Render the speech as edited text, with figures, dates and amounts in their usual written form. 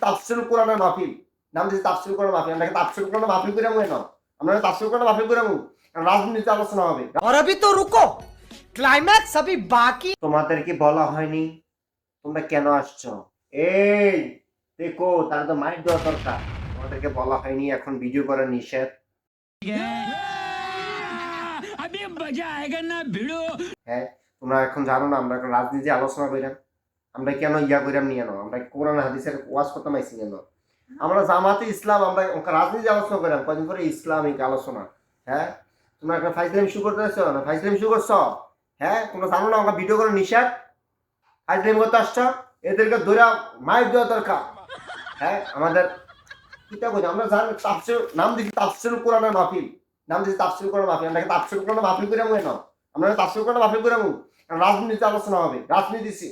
তাফসীরুল কোরআনের মাহফিল, নাম দিয়েছি তাফসীরুল কোরআন মাহফিল। আমরা তাফসীরুল কোরআন মাহফিল করে মনে নাও, আমরা তাফসীরুল কোরআন মাহফিল করে রাজনীতি আলোচনা হবে। और अभी तो रुको, क्लाइमैक्स अभी बाकी। তোমাদের কি বলা হয়নি তোমরা কেন আসছো? এই দেখো, তার তো মাইক দেওয়া দরকার। তোমাদেরকে বলা হয়নি এখন ভিডিও করা নিষেধ? হ্যাঁ, তোমরা এখন জানো না আমরা এখন রাজনীতি আলোচনা করিলাম, আমরা কেন করিলাম নিয়ে নাও, আমরা কোরআন হাদিসের ওয়াজ করতে মাইছি কেন? আমরা জামাতে ইসলাম, আমরা রাজনীতি আলোচনা করিলাম কদিন পরে ইসলামিক আলোচনা। হ্যাঁ, তোমরা একটা ফাইজলামি শুরু করতেছ না, ফাইজলামি শুরু করছ। হ্যাঁ, তোমরা জানো না আমরা ভিডিও করা নিষেধ? ফাইজলামি করতে আসছ, এদেরকে ধরে মাইক দেওয়া দরকার। হ্যাঁ, আমাদের কিতা করি আমরা জানি তাফসীর, নাম দিয়েছি তাফসীরুল কোরআনের মাহফিল, নাম দিয়েছি তাফসীরুল কোরআন মাহফিল। আমরা তাফসীরুল কোরআন মাহফিল করে মনে নাও, আমরা তাফসীরুল কোরআন মাহফিল করে রাজনীতি আলোচনা হবে, রাজনীতি।